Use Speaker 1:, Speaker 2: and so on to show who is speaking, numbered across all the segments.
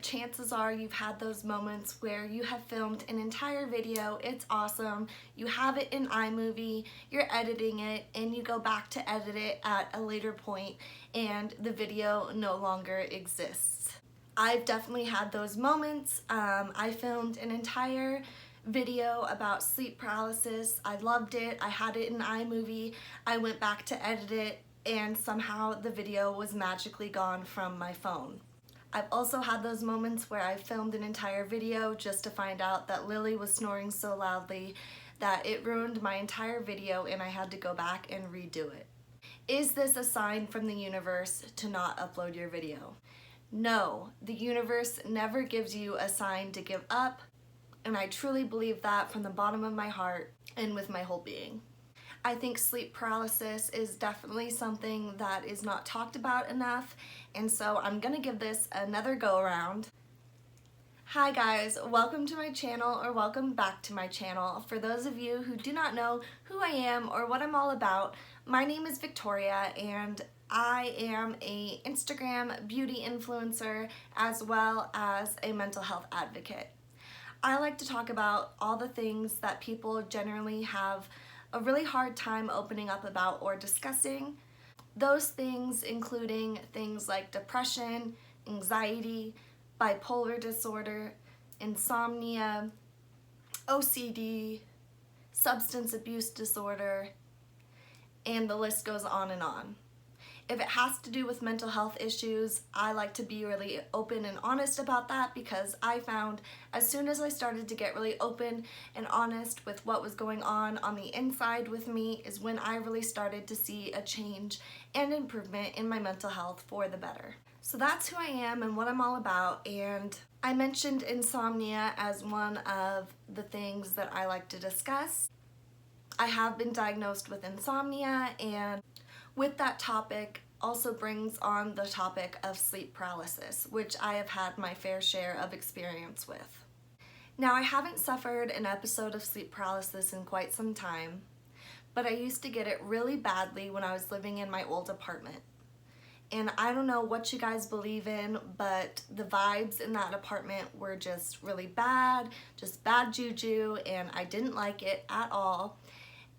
Speaker 1: Chances are you've had those moments where you have filmed an entire video, it's awesome, you have it in iMovie, you're editing it, and you go back to edit it at a later point and the video no longer exists. I've definitely had those moments. I filmed an entire video about sleep paralysis. I loved it. I had it in iMovie. I went back to edit it and somehow the video was magically gone from my phone. I've also had those moments where I filmed an entire video just to find out that Lily was snoring so loudly that it ruined my entire video and I had to go back and redo it. Is this a sign from the universe to not upload your video? No, the universe never gives you a sign to give up, and I truly believe that from the bottom of my heart and with my whole being. I think sleep paralysis is definitely something that is not talked about enough, and so I'm gonna give this another go around. Hi guys, welcome to my channel, or welcome back to my channel. For those of you who do not know who I am or what I'm all about, my name is Victoria and I am an Instagram beauty influencer as well as a mental health advocate. I like to talk about all the things that people generally have a really hard time opening up about or discussing. Those things including things like depression, anxiety, bipolar disorder, insomnia, OCD, substance abuse disorder, and the list goes on and on. If it has to do with mental health issues, I like to be really open and honest about that, because I found as soon as I started to get really open and honest with what was going on the inside with me is when I really started to see a change and improvement in my mental health for the better. So that's who I am and what I'm all about, and I mentioned insomnia as one of the things that I like to discuss. I have been diagnosed with insomnia, and with that topic also brings on the topic of sleep paralysis, which I have had my fair share of experience with. Now, I haven't suffered an episode of sleep paralysis in quite some time, but I used to get it really badly when I was living in my old apartment. And I don't know what you guys believe in, but the vibes in that apartment were just really bad, just bad juju, and I didn't like it at all.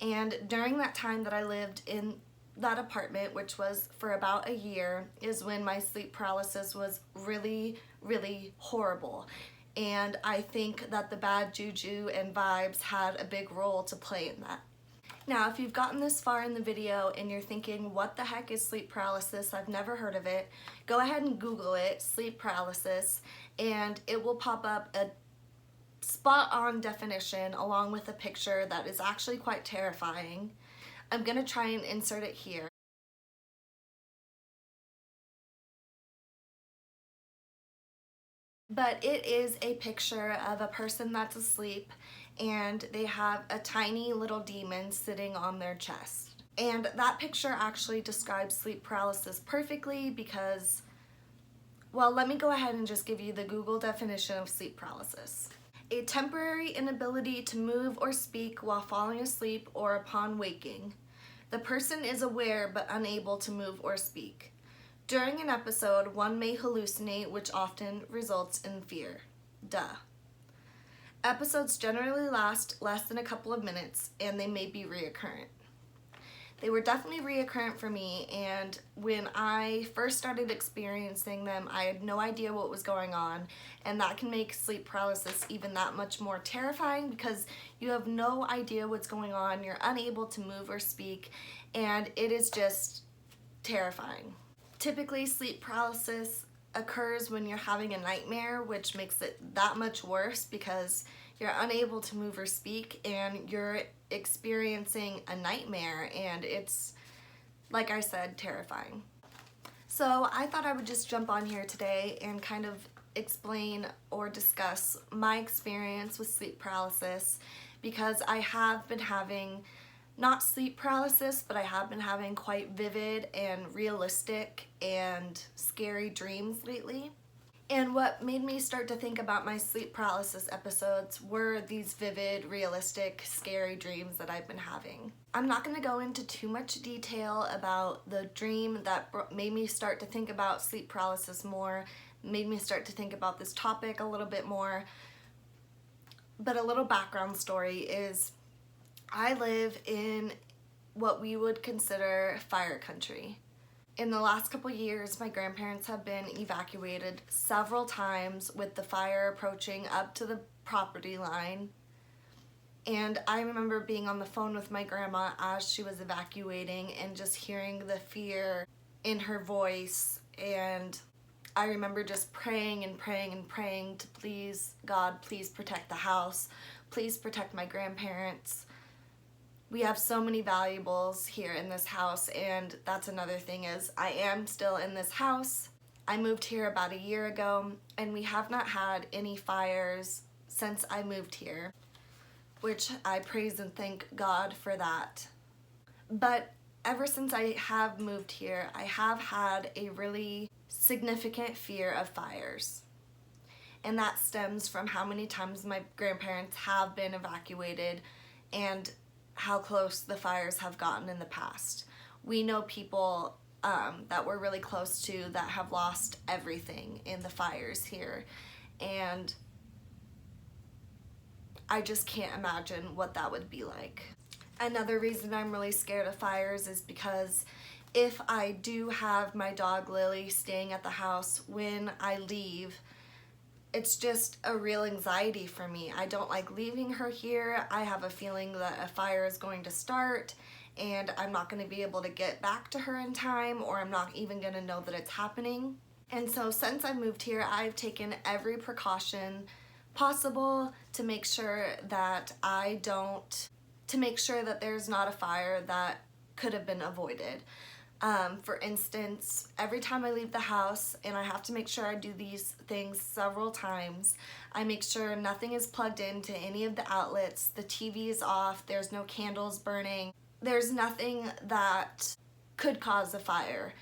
Speaker 1: And during that time that I lived in that apartment, which was for about a year, is when my sleep paralysis was really, really horrible. And I think that the bad juju and vibes had a big role to play in that. Now, if you've gotten this far in the video and you're thinking, what the heck is sleep paralysis? I've never heard of it. Go ahead and Google it, sleep paralysis, and it will pop up a spot-on definition along with a picture that is actually quite terrifying. I'm gonna try and insert it here. But it is a picture of a person that's asleep and they have a tiny little demon sitting on their chest. And that picture actually describes sleep paralysis perfectly because, well, let me go ahead and just give you the Google definition of sleep paralysis. A temporary inability to move or speak while falling asleep or upon waking. The person is aware but unable to move or speak. During an episode, one may hallucinate, which often results in fear. Duh. Episodes generally last less than a couple of minutes, and they may be reoccurrent. They were definitely reoccurrent for me, and when I first started experiencing them, I had no idea what was going on, and that can make sleep paralysis even that much more terrifying because you have no idea what's going on, you're unable to move or speak, and it is just terrifying. Typically, sleep paralysis occurs when you're having a nightmare, which makes it that much worse because you're unable to move or speak and you're experiencing a nightmare, and it's, like I said, terrifying. So I thought I would just jump on here today and kind of explain or discuss my experience with sleep paralysis, because I have been having not sleep paralysis, but I have been having quite vivid and realistic and scary dreams lately. And what made me start to think about my sleep paralysis episodes were these vivid, realistic, scary dreams that I've been having. I'm not going to go into too much detail about the dream that made me start to think about sleep paralysis more, made me start to think about this topic a little bit more. But a little background story is I live in what we would consider fire country. In the last couple years, my grandparents have been evacuated several times with the fire approaching up to the property line. And I remember being on the phone with my grandma as she was evacuating and just hearing the fear in her voice. And I remember just praying and praying and praying to please, God, please protect the house. Please protect my grandparents. We have so many valuables here in this house, and that's another thing is I am still in this house. I moved here about a year ago, and we have not had any fires since I moved here, which I praise and thank God for that. But ever since I have moved here, I have had a really significant fear of fires. And that stems from how many times my grandparents have been evacuated and how close the fires have gotten in the past. We know people that we're really close to that have lost everything in the fires here, and I just can't imagine what that would be like. Another reason I'm really scared of fires is because if I do have my dog Lily staying at the house when I leave, it's just a real anxiety for me. I don't like leaving her here. I have a feeling that a fire is going to start and I'm not going to be able to get back to her in time, or I'm not even going to know that it's happening. And so since I moved here, I've taken every precaution possible to make sure that there's not a fire that could have been avoided. For instance, every time I leave the house, and I have to make sure I do these things several times, I make sure nothing is plugged into any of the outlets, the TV is off, there's no candles burning, there's nothing that could cause a fire.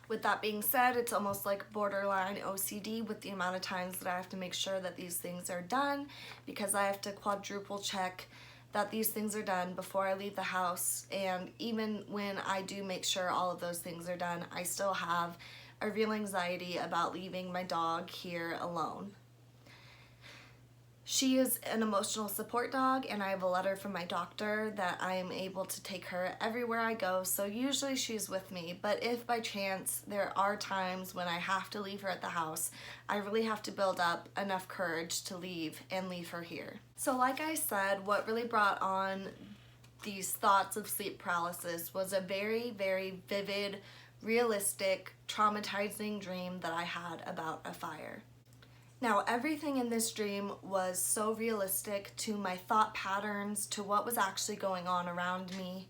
Speaker 1: With that being said, it's almost like borderline OCD with the amount of times that I have to make sure that these things are done, because I have to quadruple check that these things are done before I leave the house. And even when I do make sure all of those things are done, I still have a real anxiety about leaving my dog here alone. She is an emotional support dog, and I have a letter from my doctor that I am able to take her everywhere I go, so usually she's with me. But if by chance there are times when I have to leave her at the house, I really have to build up enough courage to leave her here. So like I said, what really brought on these thoughts of sleep paralysis was a very, very vivid, realistic, traumatizing dream that I had about a fire. Now, everything in this dream was so realistic to my thought patterns, to what was actually going on around me.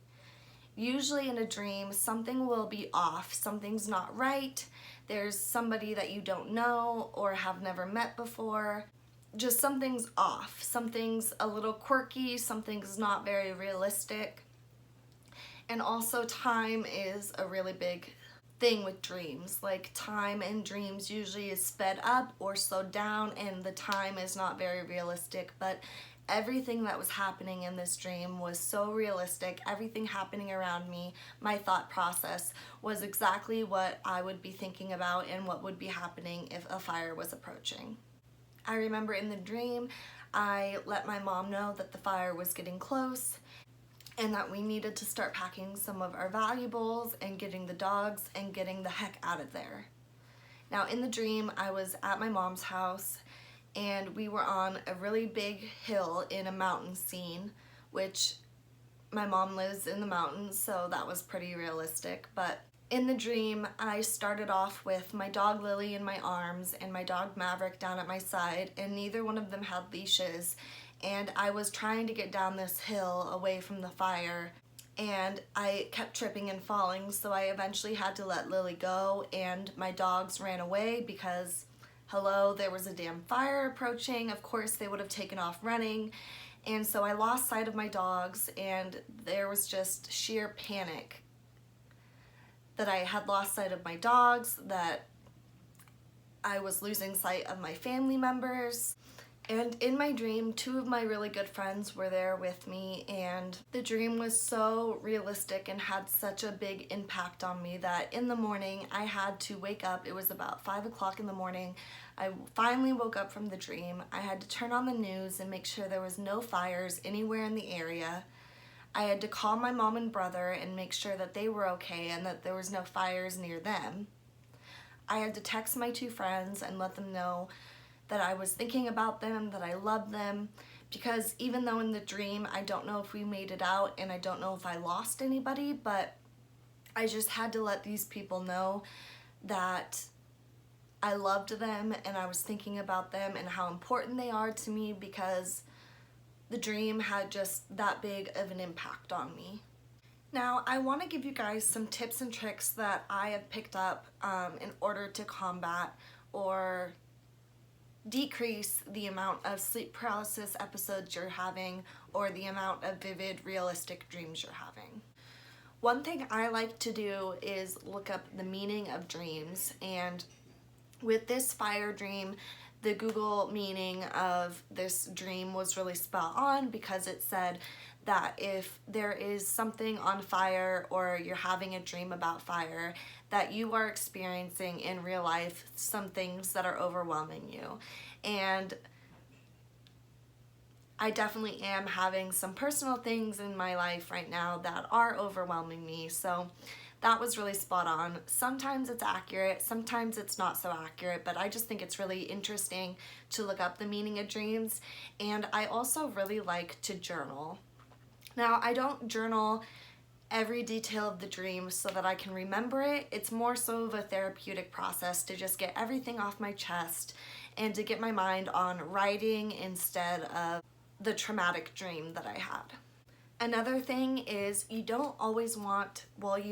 Speaker 1: Usually in a dream, something will be off, something's not right, there's somebody that you don't know or have never met before. Just something's off, something's a little quirky, something's not very realistic. And also time is a really big thing with dreams. Like, time in dreams usually is sped up or slowed down, and the time is not very realistic. But everything that was happening in this dream was so realistic. Everything happening around me, my thought process, was exactly what I would be thinking about and what would be happening if a fire was approaching. I remember in the dream, I let my mom know that the fire was getting close and that we needed to start packing some of our valuables and getting the dogs and getting the heck out of there. Now, in the dream, I was at my mom's house, and we were on a really big hill in a mountain scene, which my mom lives in the mountains, so that was pretty realistic. But in the dream, I started off with my dog Lily in my arms and my dog Maverick down at my side, and neither one of them had leashes. And I was trying to get down this hill away from the fire. and I kept tripping and falling, so I eventually had to let Lily go, and my dogs ran away because, hello, there was a damn fire approaching. Of course they would have taken off running, and so I lost sight of my dogs, and there was just sheer panic that I had lost sight of my dogs, that I was losing sight of my family members. And in my dream, two of my really good friends were there with me, and the dream was so realistic and had such a big impact on me that in the morning I had to wake up. It was about 5 o'clock in the morning. I finally woke up from the dream. I had to turn on the news and make sure there was no fires anywhere in the area. I had to call my mom and brother and make sure that they were okay and that there was no fires near them. I had to text my two friends and let them know that I was thinking about them, that I loved them, because even though in the dream I don't know if we made it out and I don't know if I lost anybody, but I just had to let these people know that I loved them and I was thinking about them and how important they are to me, because the dream had just that big of an impact on me. Now, I want to give you guys some tips and tricks that I have picked up in order to combat or decrease the amount of sleep paralysis episodes you're having or the amount of vivid, realistic dreams you're having. One thing I like to do is look up the meaning of dreams, and with this fire dream, the Google meaning of this dream was really spot on, because it said that if there is something on fire or you're having a dream about fire, that you are experiencing in real life some things that are overwhelming you. And I definitely am having some personal things in my life right now that are overwhelming me, so that was really spot on. Sometimes it's accurate, sometimes it's not so accurate, but I just think it's really interesting to look up the meaning of dreams. And I also really like to journal. Now, I don't journal every detail of the dream so that I can remember it. It's more so of a therapeutic process to just get everything off my chest and to get my mind on writing instead of the traumatic dream that I had. Another thing is you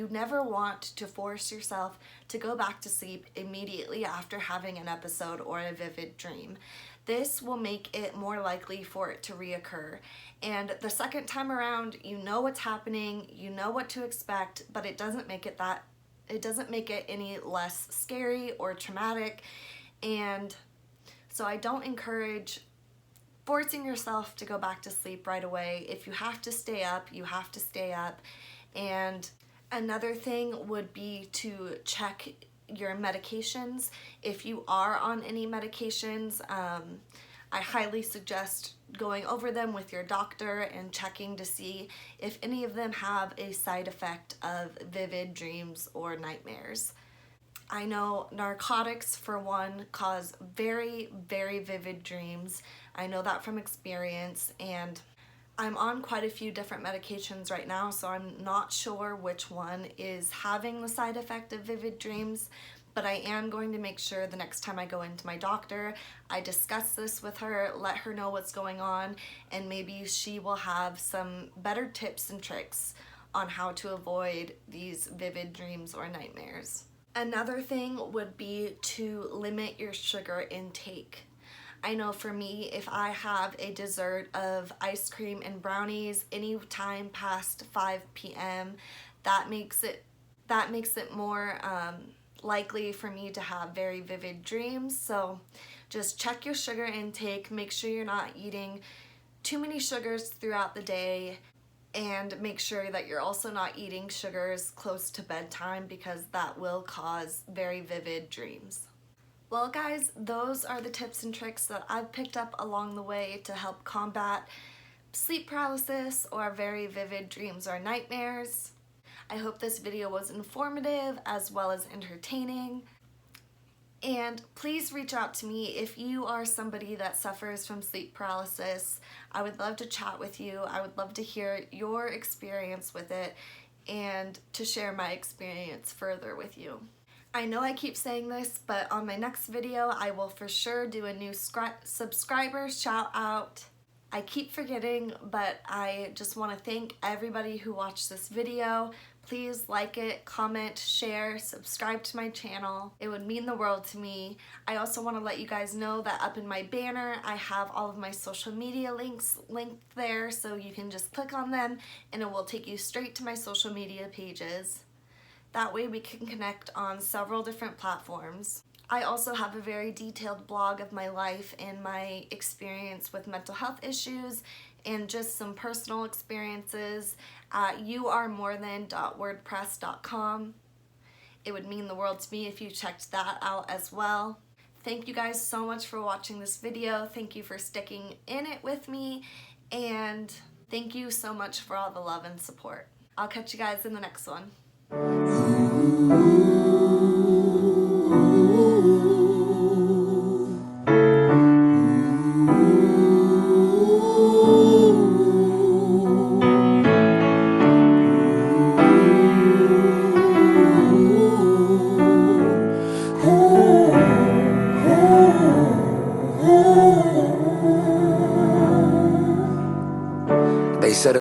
Speaker 1: never want to force yourself to go back to sleep immediately after having an episode or a vivid dream. This will make it more likely for it to reoccur. And the second time around, you know what's happening, you know what to expect, but it doesn't make it any less scary or traumatic. And so I don't encourage forcing yourself to go back to sleep right away. If you have to stay up, you have to stay up. And another thing would be to check your medications. If you are on any medications, I highly suggest going over them with your doctor and checking to see if any of them have a side effect of vivid dreams or nightmares. I know narcotics, for one, cause very, very vivid dreams. I know that from experience, and I'm on quite a few different medications right now, so I'm not sure which one is having the side effect of vivid dreams, but I am going to make sure the next time I go into my doctor, I discuss this with her, let her know what's going on, and maybe she will have some better tips and tricks on how to avoid these vivid dreams or nightmares. Another thing would be to limit your sugar intake. I know for me, if I have a dessert of ice cream and brownies any time past 5 p.m., that makes it more likely for me to have very vivid dreams. So just check your sugar intake, make sure you're not eating too many sugars throughout the day, and make sure that you're also not eating sugars close to bedtime, because that will cause very vivid dreams. Well guys, those are the tips and tricks that I've picked up along the way to help combat sleep paralysis or very vivid dreams or nightmares. I hope this video was informative as well as entertaining. And please reach out to me if you are somebody that suffers from sleep paralysis. I would love to chat with you. I would love to hear your experience with it and to share my experience further with you. I know I keep saying this, but on my next video, I will for sure do a new subscriber shout out. I keep forgetting, but I just want to thank everybody who watched this video. Please like it, comment, share, subscribe to my channel. It would mean the world to me. I also want to let you guys know that up in my banner, I have all of my social media links linked there, so you can just click on them and it will take you straight to my social media pages. That way we can connect on several different platforms. I also have a very detailed blog of my life and my experience with mental health issues and just some personal experiences at youaremorthan.wordpress.com. It would mean the world to me if you checked that out as well. Thank you guys so much for watching this video. Thank you for sticking in it with me, and thank you so much for all the love and support. I'll catch you guys in the next one.
Speaker 2: They said